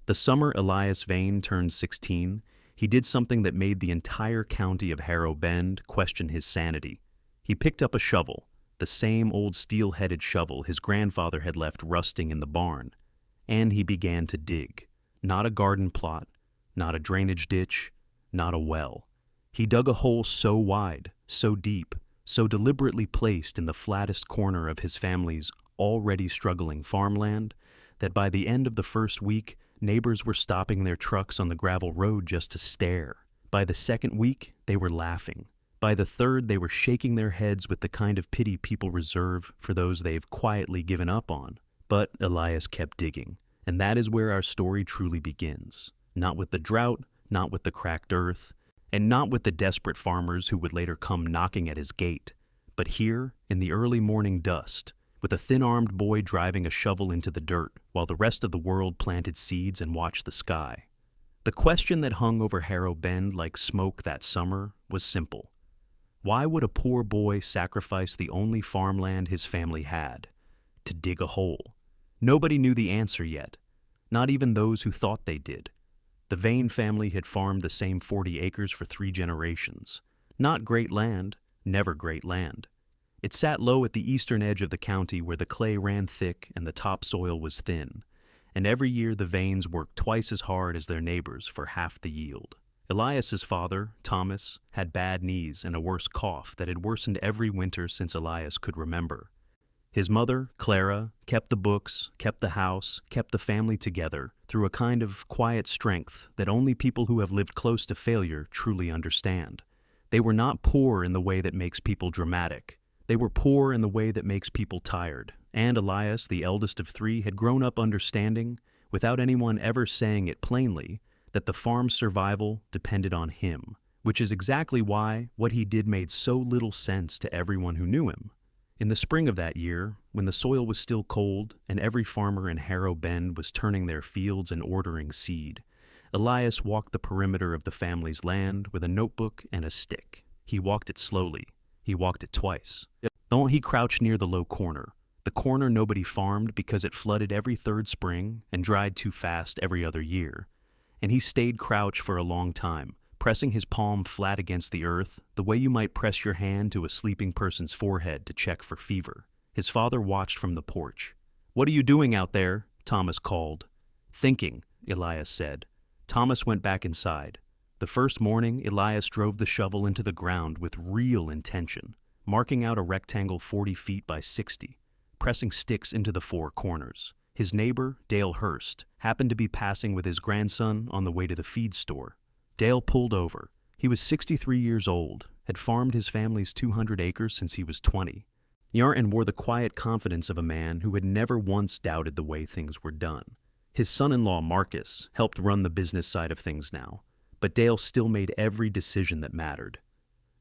The summer Elias Vane turned 16, he did something that made the entire county of Harrow Bend question his sanity. He picked up a shovel, the same old steel-headed shovel his grandfather had left rusting in the barn, and he began to dig. Not a garden plot, not a drainage ditch, not a well. He dug a hole so wide, so deep, so deliberately placed in the flattest corner of his family's already struggling farmland that by the end of the first week, neighbors were stopping their trucks on the gravel road just to stare. By the second week, they were laughing. By the third, they were shaking their heads with the kind of pity people reserve for those they've quietly given up on. But Elias kept digging, and that is where our story truly begins. Not with the drought, not with the cracked earth, and not with the desperate farmers who would later come knocking at his gate, but here, in the early morning dust, with a thin-armed boy driving a shovel into the dirt while the rest of the world planted seeds and watched the sky. The question that hung over Harrow Bend like smoke that summer was simple. Why would a poor boy sacrifice the only farmland his family had? To dig a hole. Nobody knew the answer yet, not even those who thought they did. The Vane family had farmed the same 40 acres for 3 generations. Not great land, never great land. It sat low at the eastern edge of the county where the clay ran thick and the topsoil was thin, and every year the Vanes worked twice as hard as their neighbors for half the yield. Elias's father, Thomas, had bad knees and a worse cough that had worsened every winter since Elias could remember. His mother, Clara, kept the books, kept the house, kept the family together through a kind of quiet strength that only people who have lived close to failure truly understand. They were not poor in the way that makes people dramatic. They were poor in the way that makes people tired. And Elias, the eldest of 3, had grown up understanding, without anyone ever saying it plainly, that the farm's survival depended on him, which is exactly why what he did made so little sense to everyone who knew him. In the spring of that year, when the soil was still cold and every farmer in Harrow Bend was turning their fields and ordering seed, Elias walked the perimeter of the family's land with a notebook and a stick. He walked it slowly. He walked it twice. He crouched near the low corner, the corner nobody farmed because it flooded every 3rd spring and dried too fast every other year. And he stayed crouched for a long time, pressing his palm flat against the earth, the way you might press your hand to a sleeping person's forehead to check for fever. His father watched from the porch. "What are you doing out there?" Thomas called. "Thinking," Elias said. Thomas went back inside. The first morning, Elias drove the shovel into the ground with real intention, marking out a rectangle 40 feet by 60, pressing sticks into the 4 corners. His neighbor, Dale Hurst, happened to be passing with his grandson on the way to the feed store. Dale pulled over. He was 63 years old, had farmed his family's 200 acres since he was 20, and wore the quiet confidence of a man who had never once doubted the way things were done. His son-in-law, Marcus, helped run the business side of things now, but Dale still made every decision that mattered.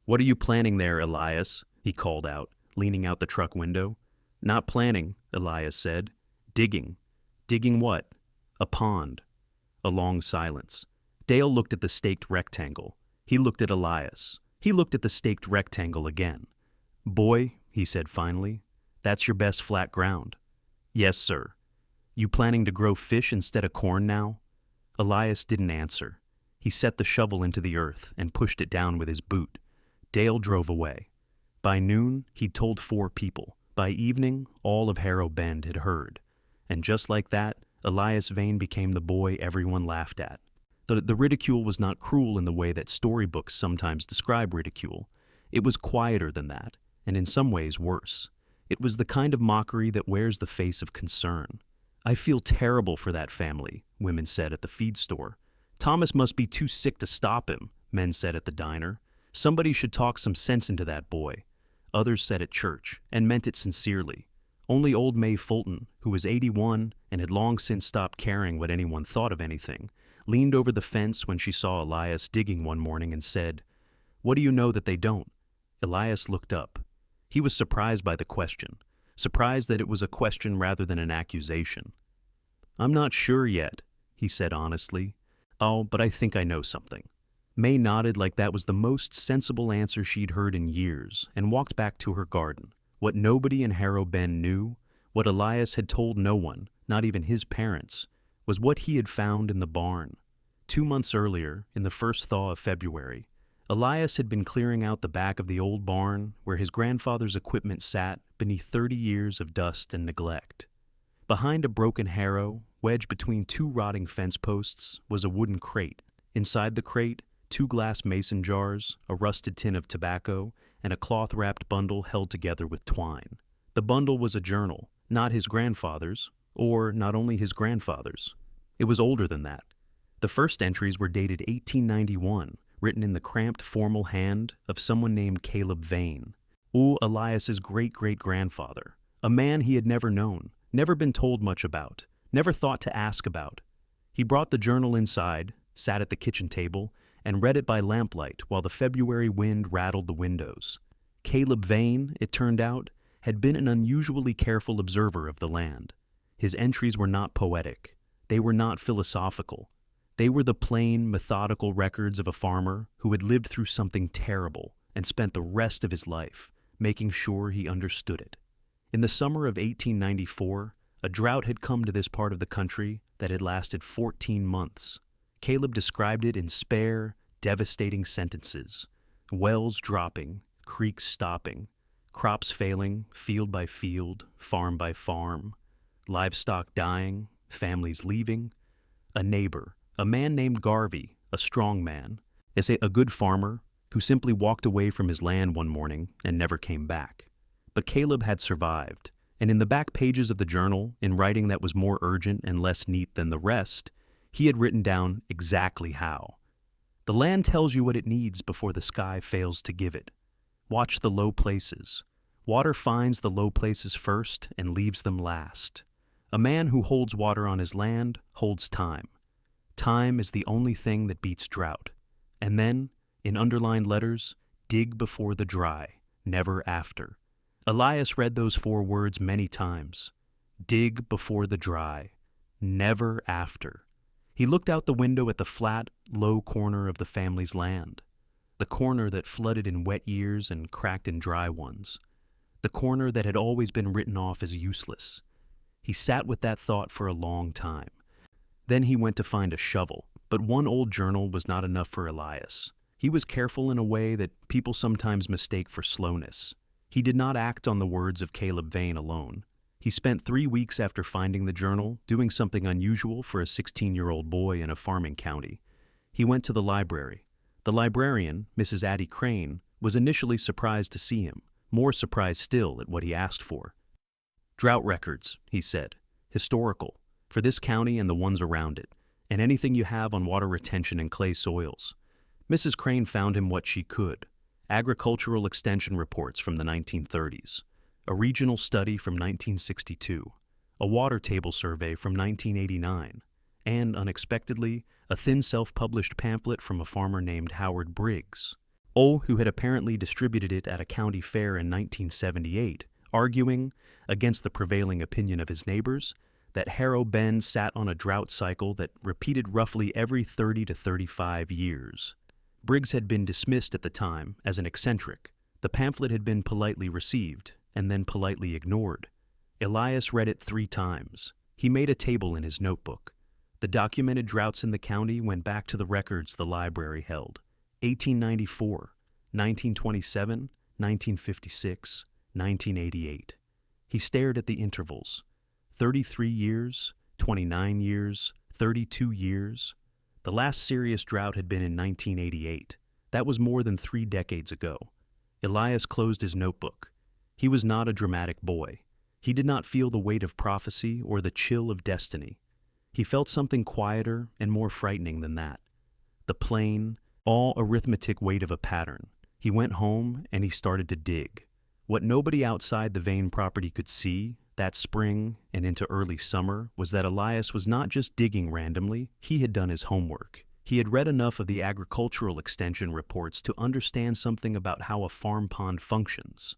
"What are you planning there, Elias?" he called out, leaning out the truck window. "Not planning," Elias said. "Digging." "Digging what?" "A pond." A long silence. Dale looked at the staked rectangle. He looked at Elias. He looked at the staked rectangle again. "Boy," he said finally, "that's your best flat ground." "Yes, sir." "You planning to grow fish instead of corn now?" Elias didn't answer. He set the shovel into the earth and pushed it down with his boot. Dale drove away. By noon, he'd told 4 people. By evening, all of Harrow Bend had heard. And just like that, Elias Vane became the boy everyone laughed at. The ridicule was not cruel in the way that storybooks sometimes describe ridicule. It was quieter than that, and in some ways worse. It was the kind of mockery that wears the face of concern. "I feel terrible for that family," women said at the feed store. "Thomas must be too sick to stop him," men said at the diner. "Somebody should talk some sense into that boy." Others said at church, and meant it sincerely. Only old May Fulton, who was 81 and had long since stopped caring what anyone thought of anything, leaned over the fence when she saw Elias digging one morning and said, "What do you know that they don't?" Elias looked up. He was surprised by the question, surprised that it was a question rather than an accusation. "I'm not sure yet," he said honestly. "Oh, but I think I know something." May nodded like that was the most sensible answer she'd heard in years and walked back to her garden. What nobody in Harrow Bend knew, what Elias had told no one, not even his parents, was what he had found in the barn. 2 months earlier, in the first thaw of February, Elias had been clearing out the back of the old barn where his grandfather's equipment sat beneath 30 years of dust and neglect. Behind a broken harrow, wedged between 2 rotting fence posts, was a wooden crate. Inside the crate, 2 glass mason jars, a rusted tin of tobacco, and a cloth-wrapped bundle held together with twine. The bundle was a journal, not his grandfather's, or not only his grandfather's. It was older than that. The first entries were dated 1891, written in the cramped formal hand of someone named Caleb Vane, Elias's great-great-grandfather, a man he had never known, never been told much about, never thought to ask about. He brought the journal inside, sat at the kitchen table, and read it by lamplight while the February wind rattled the windows. Caleb Vane, it turned out, had been an unusually careful observer of the land. His entries were not poetic. They were not philosophical. They were the plain, methodical records of a farmer who had lived through something terrible and spent the rest of his life making sure he understood it. In the summer of 1894, a drought had come to this part of the country that had lasted 14 months. Caleb described it in spare, devastating sentences. Wells dropping, creeks stopping, crops failing, field by field, farm by farm, livestock dying, families leaving. A neighbor, a man named Garvey, a strong man, a good farmer who simply walked away from his land one morning and never came back. But Caleb had survived, and in the back pages of the journal, in writing that was more urgent and less neat than the rest, he had written down exactly how. The land tells you what it needs before the sky fails to give it. Watch the low places. Water finds the low places first and leaves them last. A man who holds water on his land holds time. Time is the only thing that beats drought. And then, in underlined letters, dig before the dry, never after. Elias read those 4 words many times. Dig before the dry, never after. He looked out the window at the flat, low corner of the family's land. The corner that flooded in wet years and cracked in dry ones. The corner that had always been written off as useless. He sat with that thought for a long time. Then he went to find a shovel, but one old journal was not enough for Elias. He was careful in a way that people sometimes mistake for slowness. He did not act on the words of Caleb Vane alone. He spent 3 weeks after finding the journal doing something unusual for a 16-year-old boy in a farming county. He went to the library. The librarian, Mrs. Addie Crane, was initially surprised to see him, more surprised still at what he asked for. "Drought records," he said, "historical, for this county and the ones around it, and anything you have on water retention and clay soils." Mrs. Crane found him what she could: agricultural extension reports from the 1930s, a regional study from 1962, a water table survey from 1989, and, unexpectedly, a thin self-published pamphlet from a farmer named Howard Briggs, who had apparently distributed it at a county fair in 1978, arguing, against the prevailing opinion of his neighbors, that Harrow Bend sat on a drought cycle that repeated roughly every 30 to 35 years. Briggs had been dismissed at the time as an eccentric. The pamphlet had been politely received and then politely ignored. Elias read it 3 times. He made a table in his notebook. The documented droughts in the county went back to the records the library held: 1894, 1927, 1956, 1988. He stared at the intervals: 33 years, 29 years, 32 years. The last serious drought had been in 1988. That was more than 3 decades ago. Elias closed his notebook. He was not a dramatic boy. He did not feel the weight of prophecy or the chill of destiny. He felt something quieter and more frightening than that: the plain, all arithmetic weight of a pattern. He went home and he started to dig. What nobody outside the Vane property could see that spring and into early summer was that Elias was not just digging randomly. He had done his homework. He had read enough of the agricultural extension reports to understand something about how a farm pond functions,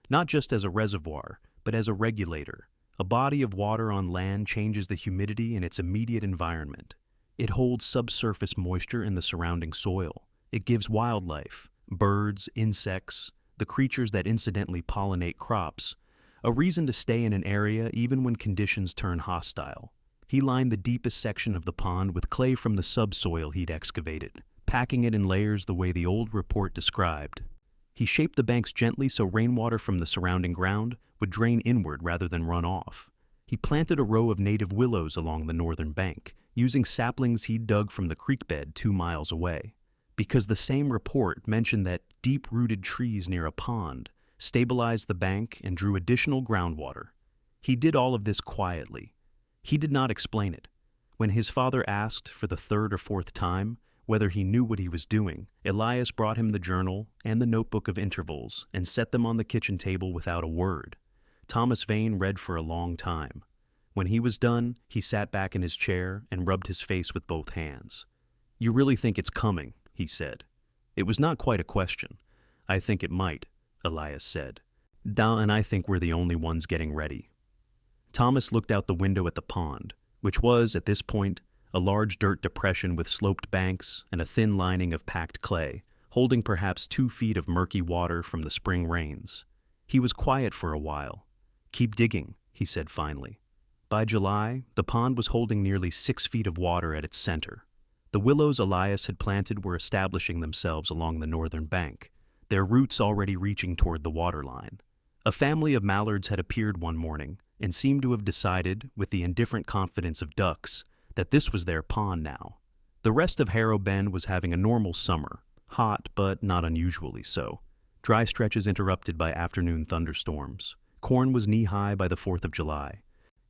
not just as a reservoir, but as a regulator. A body of water on land changes the humidity in its immediate environment. It holds subsurface moisture in the surrounding soil. It gives wildlife, birds, insects, the creatures that incidentally pollinate crops, a reason to stay in an area even when conditions turn hostile. He lined the deepest section of the pond with clay from the subsoil he'd excavated, packing it in layers the way the old report described. He shaped the banks gently so rainwater from the surrounding ground would drain inward rather than run off. He planted a row of native willows along the northern bank, using saplings he'd dug from the creek bed 2 miles away, because the same report mentioned that deep-rooted trees near a pond stabilized the bank and drew additional groundwater. He did all of this quietly. He did not explain it. When his father asked for the 3rd or 4th time whether he knew what he was doing, Elias brought him the journal and the notebook of intervals and set them on the kitchen table without a word. Thomas Vane read for a long time. When he was done, he sat back in his chair and rubbed his face with both hands. "You really think it's coming?" he said. It was not quite a question. "I think it might," Elias said. "And I think we're the only ones getting ready." Thomas looked out the window at the pond, which was, at this point, a large dirt depression with sloped banks and a thin lining of packed clay, holding perhaps 2 feet of murky water from the spring rains. He was quiet for a while. "Keep digging," he said finally. By July, the pond was holding nearly 6 feet of water at its center. The willows Elias had planted were establishing themselves along the northern bank, their roots already reaching toward the waterline. A family of mallards had appeared one morning and seemed to have decided, with the indifferent confidence of ducks, that this was their pond now. The rest of Harrow Bend was having a normal summer, hot but not unusually so. Dry stretches interrupted by afternoon thunderstorms. Corn was knee-high by the 4th of July,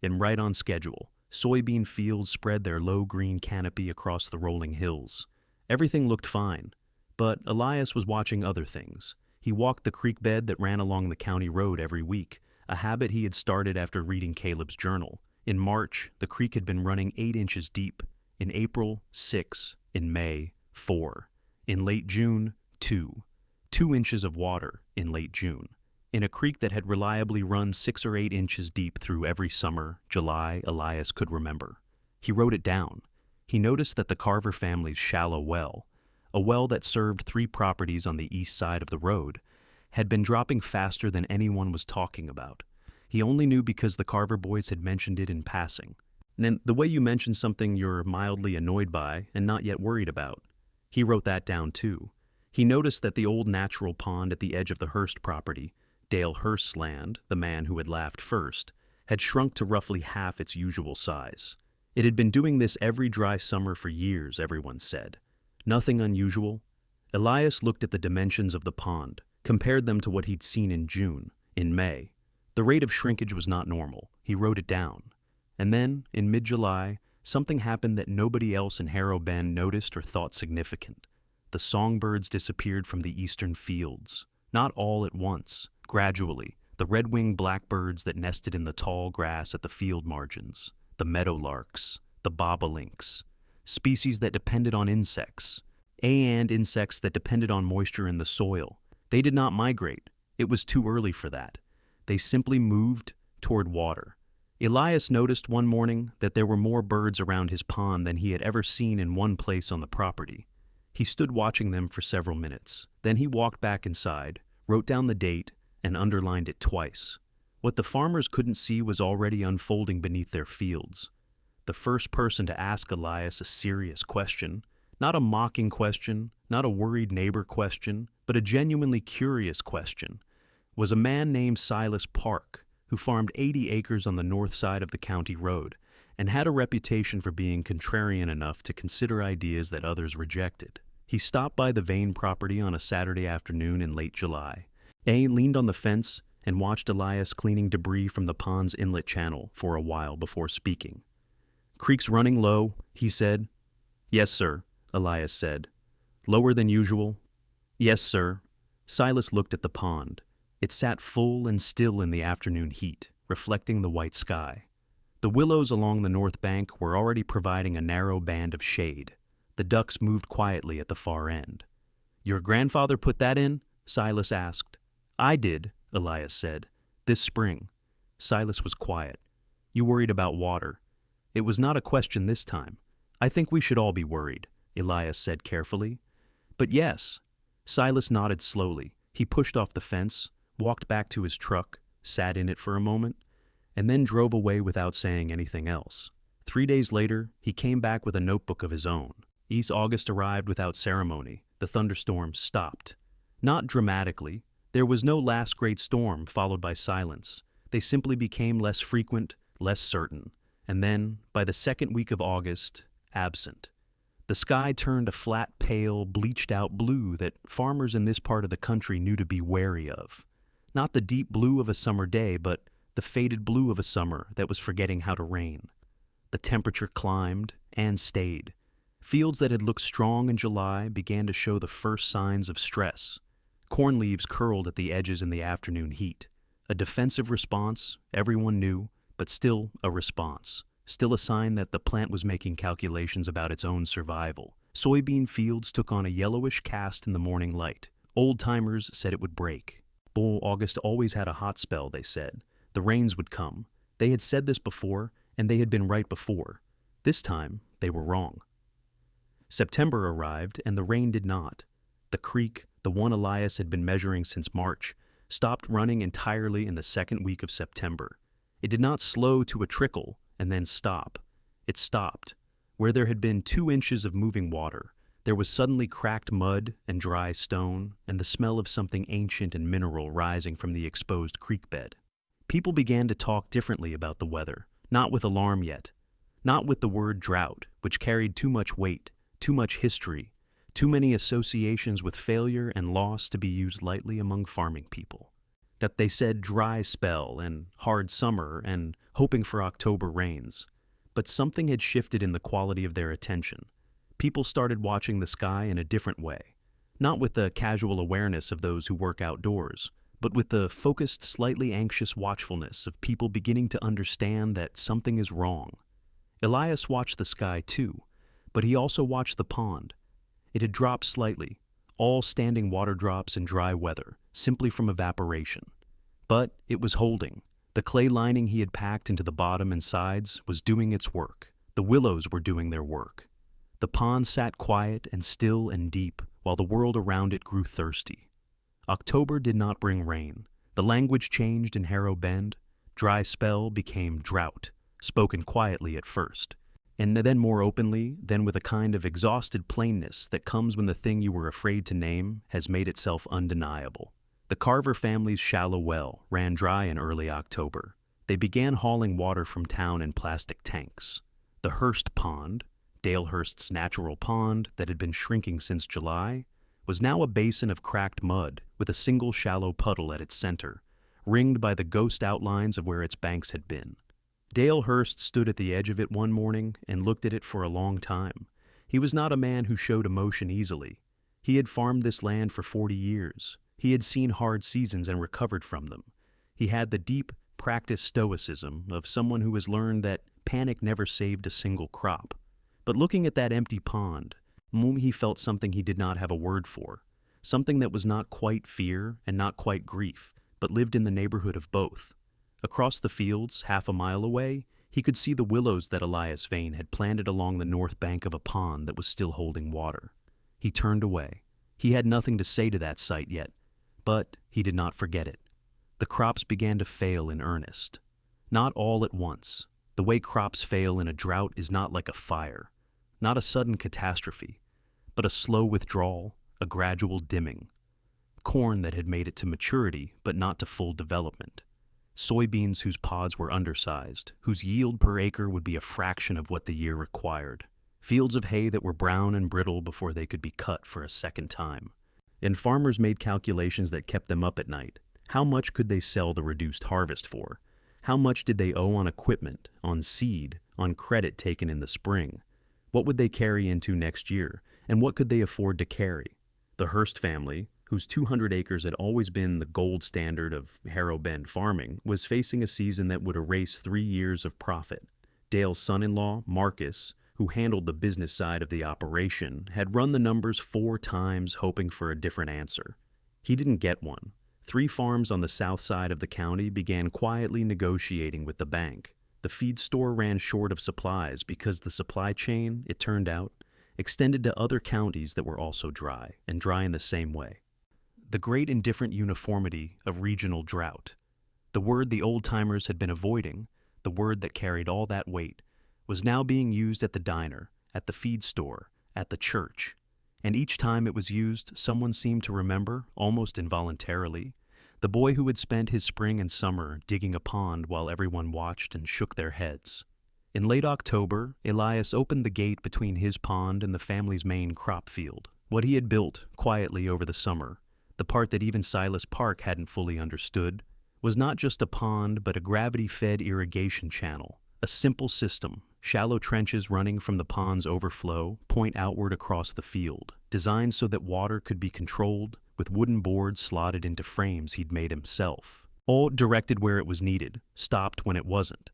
and right on schedule. Soybean fields spread their low green canopy across the rolling hills. Everything looked fine, but Elias was watching other things. He walked the creek bed that ran along the county road every week, a habit he had started after reading Caleb's journal. In March, the creek had been running 8 inches deep. In April, 6. In May, 4. In late June, 2. 2 inches of water in late June. In a creek that had reliably run 6 or 8 inches deep through every summer, July, Elias could remember. He wrote it down. He noticed that the Carver family's shallow well, a well that served 3 properties on the east side of the road, had been dropping faster than anyone was talking about. He only knew because the Carver boys had mentioned it in passing. And the way you mention something you're mildly annoyed by and not yet worried about. He wrote that down too. He noticed that the old natural pond at the edge of the Hearst property, Dale Hearst's land, the man who had laughed first, had shrunk to roughly half its usual size. It had been doing this every dry summer for years, everyone said. Nothing unusual. Elias looked at the dimensions of the pond, compared them to what he'd seen in June, in May. The rate of shrinkage was not normal. He wrote it down. And then, in mid-July, something happened that nobody else in Harrow Bend noticed or thought significant. The songbirds disappeared from the eastern fields. Not all at once. Gradually, the red-winged blackbirds that nested in the tall grass at the field margins, the meadowlarks, the bobolinks, species that depended on insects, and insects that depended on moisture in the soil. They did not migrate. It was too early for that. They simply moved toward water. Elias noticed one morning that there were more birds around his pond than he had ever seen in one place on the property. He stood watching them for several minutes. Then he walked back inside, wrote down the date, and underlined it twice. What the farmers couldn't see was already unfolding beneath their fields. The first person to ask Elias a serious question, not a mocking question, not a worried neighbor question, but a genuinely curious question, was a man named Silas Park, who farmed 80 acres on the north side of the county road and had a reputation for being contrarian enough to consider ideas that others rejected. He stopped by the Vane property on a Saturday afternoon in late July. Leaned on the fence and watched Elias cleaning debris from the pond's inlet channel for a while before speaking. "Creek's running low," he said. "Yes, sir," Elias said. "Lower than usual?" "Yes, sir." Silas looked at the pond. It sat full and still in the afternoon heat, reflecting the white sky. The willows along the north bank were already providing a narrow band of shade. The ducks moved quietly at the far end. "Your grandfather put that in?" Silas asked. "I did," Elias said. "This spring." Silas was quiet. "You worried about water?" "It was not a question this time. I think we should all be worried," Elias said carefully. "But yes." Silas nodded slowly. He pushed off the fence, walked back to his truck, sat in it for a moment, and then drove away without saying anything else. 3 days later, he came back with a notebook of his own. East August arrived without ceremony. The thunderstorms stopped. Not dramatically. There was no last great storm followed by silence. They simply became less frequent, less certain. And then, by the second week of August, absent. The sky turned a flat, pale, bleached-out blue that farmers in this part of the country knew to be wary of. Not the deep blue of a summer day, but the faded blue of a summer that was forgetting how to rain. The temperature climbed and stayed. Fields that had looked strong in July began to show the first signs of stress. Corn leaves curled at the edges in the afternoon heat. A defensive response, everyone knew, but still a response. Still a sign that the plant was making calculations about its own survival. Soybean fields took on a yellowish cast in the morning light. Old-timers said it would break. August always had a hot spell, they said. The rains would come. They had said this before, and they had been right before. This time, they were wrong. September arrived, and the rain did not. The creek, the one Elias had been measuring since March, stopped running entirely in the second week of September. It did not slow to a trickle and then stop. It stopped. Where there had been 2 inches of moving water, there was suddenly cracked mud and dry stone and the smell of something ancient and mineral rising from the exposed creek bed. People began to talk differently about the weather, not with alarm yet, not with the word drought, which carried too much weight, too much history, too many associations with failure and loss to be used lightly among farming people. That they said dry spell and hard summer and hoping for October rains. But something had shifted in the quality of their attention. People started watching the sky in a different way, not with the casual awareness of those who work outdoors, but with the focused, slightly anxious watchfulness of people beginning to understand that something is wrong. Elias watched the sky too, but he also watched the pond. It had dropped slightly, all standing water drops in dry weather, simply from evaporation. But it was holding. The clay lining he had packed into the bottom and sides was doing its work. The willows were doing their work. The pond sat quiet and still and deep, while the world around it grew thirsty. October did not bring rain. The language changed in Harrow Bend. Dry spell became drought, spoken quietly at first, and then more openly, then with a kind of exhausted plainness that comes when the thing you were afraid to name has made itself undeniable. The Carver family's shallow well ran dry in early October. They began hauling water from town in plastic tanks. The Hurst Pond, Dale Hurst's natural pond that had been shrinking since July, was now a basin of cracked mud with a single shallow puddle at its center, ringed by the ghost outlines of where its banks had been. Dale Hurst stood at the edge of it one morning and looked at it for a long time. He was not a man who showed emotion easily. He had farmed this land for 40 years. He had seen hard seasons and recovered from them. He had the deep, practiced stoicism of someone who has learned that panic never saved a single crop. But looking at that empty pond, he felt something he did not have a word for, something that was not quite fear and not quite grief, but lived in the neighborhood of both. Across the fields, half a mile away, he could see the willows that Elias Vane had planted along the north bank of a pond that was still holding water. He turned away. He had nothing to say to that sight yet, but he did not forget it. The crops began to fail in earnest. Not all at once. The way crops fail in a drought is not like a fire, not a sudden catastrophe, but a slow withdrawal, a gradual dimming. Corn that had made it to maturity, but not to full development. Soybeans whose pods were undersized, whose yield per acre would be a fraction of what the year required. Fields of hay that were brown and brittle before they could be cut for a second time. And farmers made calculations that kept them up at night. How much could they sell the reduced harvest for? How much did they owe on equipment, on seed, on credit taken in the spring? What would they carry into next year, and what could they afford to carry? The Hurst family, whose 200 acres had always been the gold standard of Harrow Bend farming, was facing a season that would erase 3 years of profit. Dale's son-in-law, Marcus, who handled the business side of the operation, had run the numbers 4 times hoping for a different answer. He didn't get one. 3 farms on the south side of the county began quietly negotiating with the bank. The feed store ran short of supplies because the supply chain, it turned out, extended to other counties that were also dry, and dry in the same way. The great indifferent uniformity of regional drought, the word the old-timers had been avoiding, the word that carried all that weight, was now being used at the diner, at the feed store, at the church. And each time it was used, someone seemed to remember, almost involuntarily, the boy who had spent his spring and summer digging a pond while everyone watched and shook their heads. In late October, Elias opened the gate between his pond and the family's main crop field, what he had built quietly over the summer. The part that even Silas Park hadn't fully understood was not just a pond but a gravity-fed irrigation channel, a simple system, shallow trenches running from the pond's overflow point outward across the field, designed so that water could be controlled with wooden boards slotted into frames he'd made himself, all directed where it was needed, stopped when it wasn't.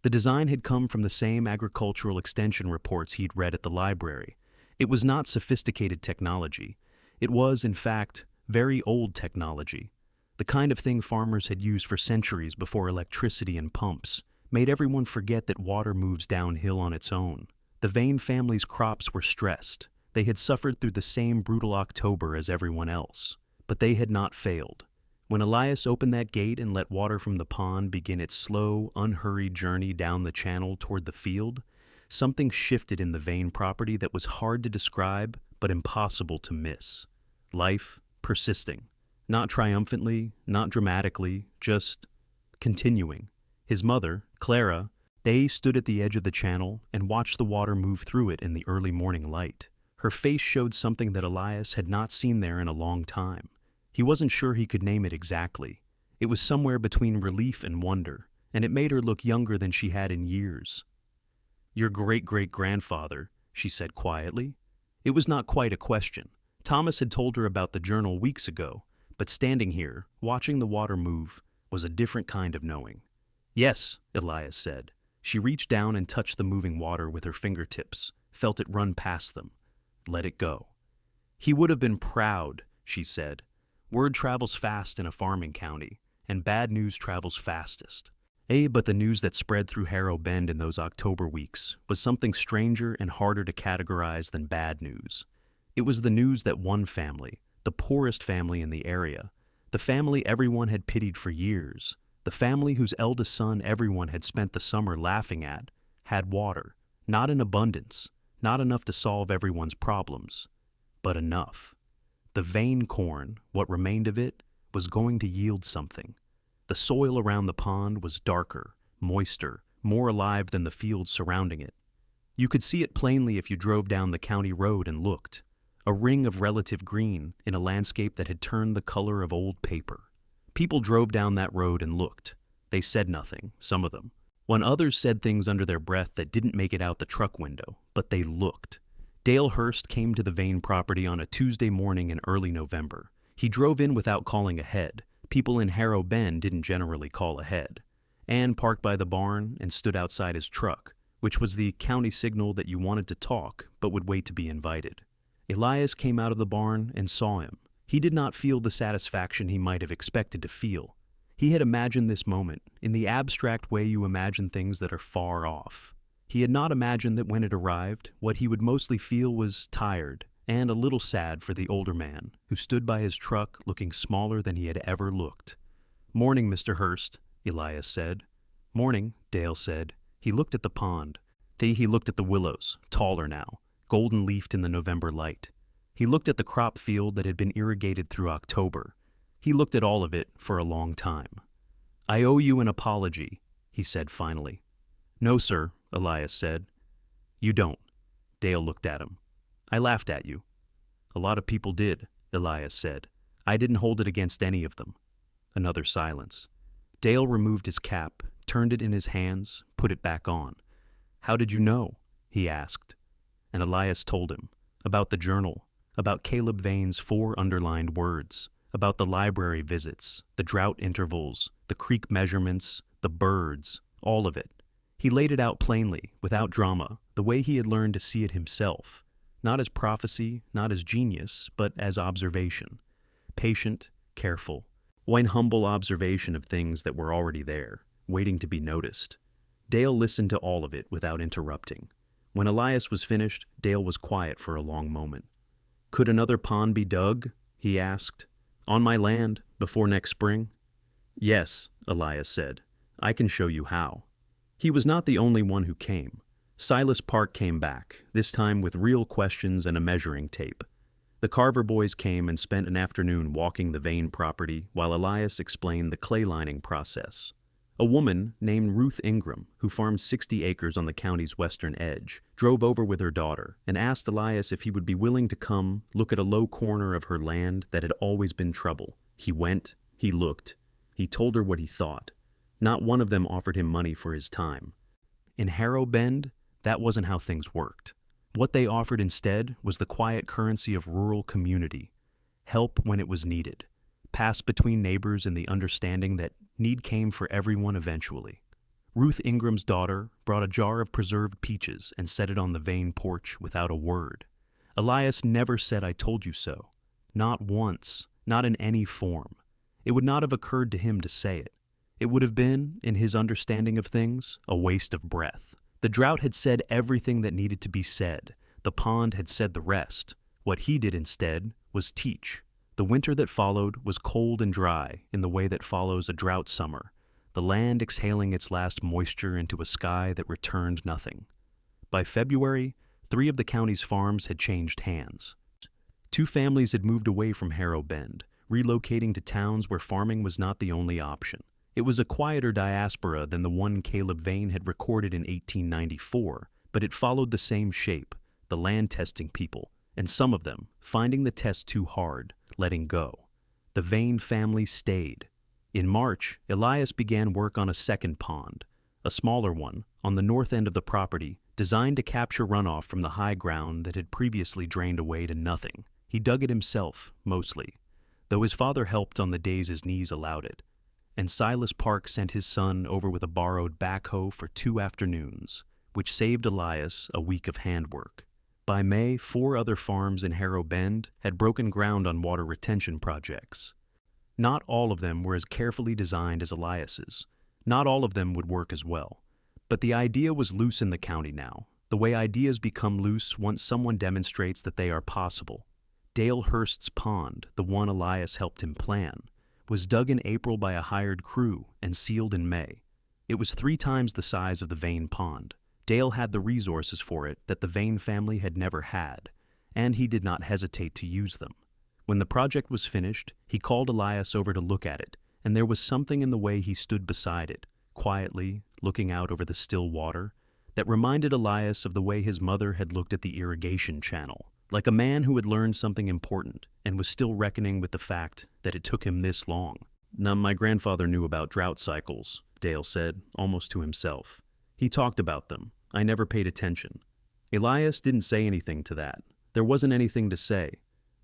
The design had come from the same agricultural extension reports he'd read at the library. It was not sophisticated technology. It was, in fact, very old technology. The kind of thing farmers had used for centuries before electricity and pumps made everyone forget that water moves downhill on its own. The Vane family's crops were stressed. They had suffered through the same brutal October as everyone else, but they had not failed. When Elias opened that gate and let water from the pond begin its slow, unhurried journey down the channel toward the field, something shifted in the Vane property that was hard to describe but impossible to miss. Life persisting. Not triumphantly, not dramatically, just continuing. His mother, Clara, they stood at the edge of the channel and watched the water move through it in the early morning light. Her face showed something that Elias had not seen there in a long time. He wasn't sure he could name it exactly. It was somewhere between relief and wonder, and it made her look younger than she had in years. "Your great-great-grandfather," she said quietly. It was not quite a question. Thomas had told her about the journal weeks ago, but standing here, watching the water move, was a different kind of knowing. "Yes," Elias said. She reached down and touched the moving water with her fingertips, felt it run past them. Let it go. "He would have been proud," she said. "Word travels fast in a farming county, and bad news travels fastest." But the news that spread through Harrow Bend in those October weeks was something stranger and harder to categorize than bad news. It was the news that one family, the poorest family in the area, the family everyone had pitied for years, the family whose eldest son everyone had spent the summer laughing at, had water, not in abundance, not enough to solve everyone's problems, but enough. The Vane corn, what remained of it, was going to yield something. The soil around the pond was darker, moister, more alive than the fields surrounding it. You could see it plainly if you drove down the county road and looked, a ring of relative green in a landscape that had turned the color of old paper. People drove down that road and looked. They said nothing, some of them, when others said things under their breath that didn't make it out the truck window, but they looked. Dale Hurst came to the Vane property on a Tuesday morning in early November. He drove in without calling ahead. People in Harrow Bend didn't generally call ahead. Ann parked by the barn and stood outside his truck, which was the county signal that you wanted to talk but would wait to be invited. Elias came out of the barn and saw him. He did not feel the satisfaction he might have expected to feel. He had imagined this moment in the abstract way you imagine things that are far off. He had not imagined that when it arrived, what he would mostly feel was tired and a little sad for the older man who stood by his truck looking smaller than he had ever looked. "Morning, Mr. Hurst," Elias said. "Morning," Dale said. He looked at the pond. He looked at the willows, taller now, golden-leafed in the November light. He looked at the crop field that had been irrigated through October. He looked at all of it for a long time. "I owe you an apology," he said finally. "No, sir," Elias said. "You don't." Dale looked at him. "I laughed at you." "A lot of people did," Elias said. "I didn't hold it against any of them." Another silence. Dale removed his cap, turned it in his hands, put it back on. "How did you know?" he asked. And Elias told him about the journal, about Caleb Vane's 4 underlined words, about the library visits, the drought intervals, the creek measurements, the birds, all of it. He laid it out plainly, without drama, the way he had learned to see it himself, not as prophecy, not as genius, but as observation. Patient, careful, one humble observation of things that were already there, waiting to be noticed. Dale listened to all of it without interrupting. When Elias was finished, Dale was quiet for a long moment. "Could another pond be dug?" he asked. "On my land, before next spring?" "Yes," Elias said. "I can show you how." He was not the only one who came. Silas Park came back, this time with real questions and a measuring tape. The Carver boys came and spent an afternoon walking the Vane property while Elias explained the clay lining process. A woman named Ruth Ingram, who farmed 60 acres on the county's western edge, drove over with her daughter and asked Elias if he would be willing to come look at a low corner of her land that had always been trouble. He went, he looked, he told her what he thought. Not one of them offered him money for his time. In Harrow Bend, that wasn't how things worked. What they offered instead was the quiet currency of rural community, help when it was needed, passed between neighbors in the understanding that need came for everyone eventually. Ruth Ingram's daughter brought a jar of preserved peaches and set it on the Vane porch without a word. Elias never said, "I told you so." Not once, not in any form. It would not have occurred to him to say it. It would have been, in his understanding of things, a waste of breath. The drought had said everything that needed to be said. The pond had said the rest. What he did instead was teach. The winter that followed was cold and dry in the way that follows a drought summer, the land exhaling its last moisture into a sky that returned nothing. By February, 3 of the county's farms had changed hands. 2 families had moved away from Harrow Bend, relocating to towns where farming was not the only option. It was a quieter diaspora than the one Caleb Vane had recorded in 1894, but it followed the same shape, the land-testing people, and some of them, finding the test too hard, letting go. The Vane family stayed. In March, Elias began work on a second pond, a smaller one, on the north end of the property, designed to capture runoff from the high ground that had previously drained away to nothing. He dug it himself, mostly, though his father helped on the days his knees allowed it. And Silas Park sent his son over with a borrowed backhoe for 2 afternoons, which saved Elias a week of handwork. By May, 4 other farms in Harrow Bend had broken ground on water retention projects. Not all of them were as carefully designed as Elias's. Not all of them would work as well. But the idea was loose in the county now, the way ideas become loose once someone demonstrates that they are possible. Dale Hurst's pond, the one Elias helped him plan, was dug in April by a hired crew and sealed in May. It was 3 times the size of the Vane pond. Dale had the resources for it that the Vane family had never had, and he did not hesitate to use them. When the project was finished, he called Elias over to look at it, and there was something in the way he stood beside it, quietly, looking out over the still water, that reminded Elias of the way his mother had looked at the irrigation channel, like a man who had learned something important and was still reckoning with the fact that it took him this long. "Now, my grandfather knew about drought cycles," Dale said, almost to himself. "He talked about them. I never paid attention." Elias didn't say anything to that. There wasn't anything to say.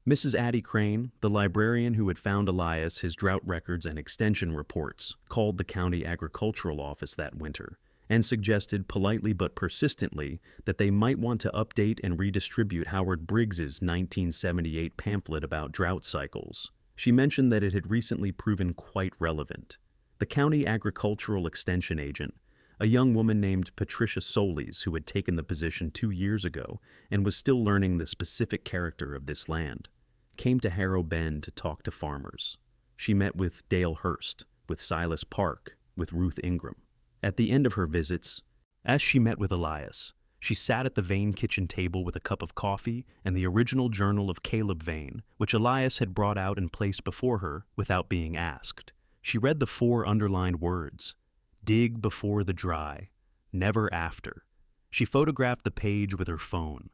Mrs. Addie Crane, the librarian who had found Elias his drought records and extension reports, called the county agricultural office that winter and suggested politely but persistently that they might want to update and redistribute Howard Briggs's 1978 pamphlet about drought cycles. She mentioned that it had recently proven quite relevant. The county agricultural extension agent, a young woman named Patricia Solis, who had taken the position 2 years ago and was still learning the specific character of this land, came to Harrow Bend to talk to farmers. She met with Dale Hurst, with Silas Park, with Ruth Ingram. At the end of her visits, as she met with Elias, she sat at the Vane kitchen table with a cup of coffee and the original journal of Caleb Vane, which Elias had brought out and placed before her without being asked. She read the 4 underlined words: dig before the dry, never after. She photographed the page with her phone.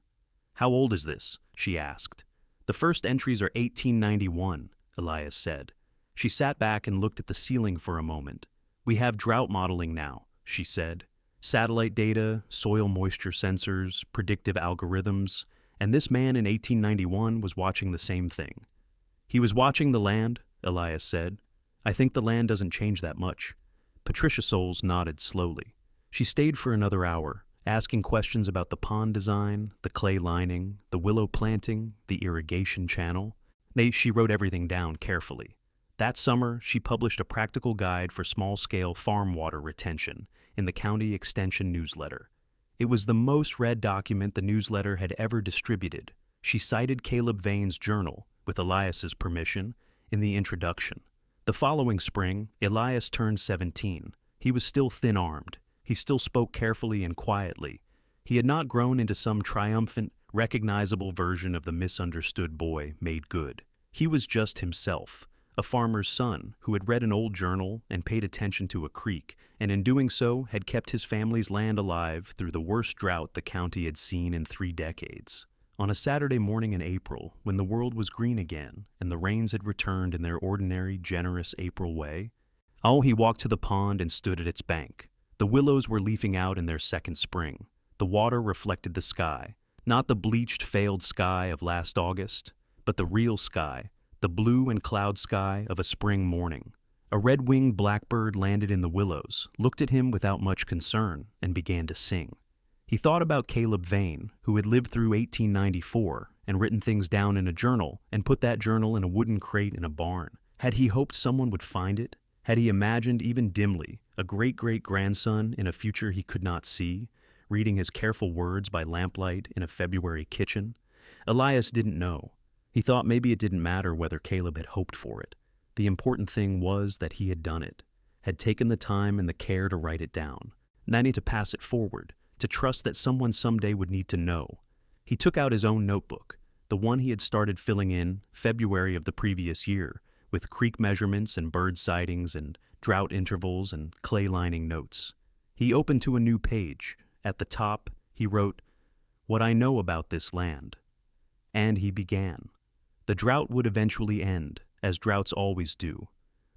"How old is this?" she asked. "The first entries are 1891, Elias said. She sat back and looked at the ceiling for a moment. "We have drought modeling now," she said. "Satellite data, soil moisture sensors, predictive algorithms, and this man in 1891 was watching the same thing." "He was watching the land," Elias said. "I think the land doesn't change that much." Patricia Soles nodded slowly. She stayed for another hour, asking questions about the pond design, the clay lining, the willow planting, the irrigation channel. She wrote everything down carefully. That summer, she published a practical guide for small-scale farm water retention in the County Extension newsletter. It was the most read document the newsletter had ever distributed. She cited Caleb Vane's journal, with Elias's permission, in the introduction. The following spring, Elias turned 17. He was still thin-armed. He still spoke carefully and quietly. He had not grown into some triumphant, recognizable version of the misunderstood boy made good. He was just himself, a farmer's son who had read an old journal and paid attention to a creek, and in doing so had kept his family's land alive through the worst drought the county had seen in 3 decades. On a Saturday morning in April, when the world was green again and the rains had returned in their ordinary, generous April way, he walked to the pond and stood at its bank. The willows were leafing out in their second spring. The water reflected the sky, not the bleached, failed sky of last August, but the real sky, the blue and cloud sky of a spring morning. A red-winged blackbird landed in the willows, looked at him without much concern, and began to sing. He thought about Caleb Vane, who had lived through 1894 and written things down in a journal and put that journal in a wooden crate in a barn. Had he hoped someone would find it? Had he imagined, even dimly, a great-great-grandson in a future he could not see, reading his careful words by lamplight in a February kitchen? Elias didn't know. He thought maybe it didn't matter whether Caleb had hoped for it. The important thing was that he had done it, had taken the time and the care to write it down, not to pass it forward, to trust that someone someday would need to know. He took out his own notebook, the one he had started filling in February of the previous year, with creek measurements and bird sightings and drought intervals and clay lining notes. He opened to a new page. At the top, he wrote, "What I know about this land." And he began. The drought would eventually end, as droughts always do.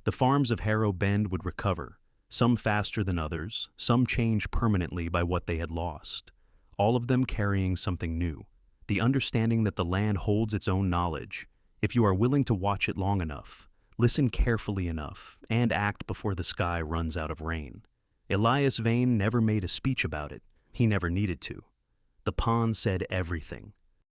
The farms of Harrow Bend would recover, some faster than others, some changed permanently by what they had lost, all of them carrying something new, the understanding that the land holds its own knowledge, if you are willing to watch it long enough, listen carefully enough, and act before the sky runs out of rain. Elias Vane never made a speech about it. He never needed to. The pond said everything.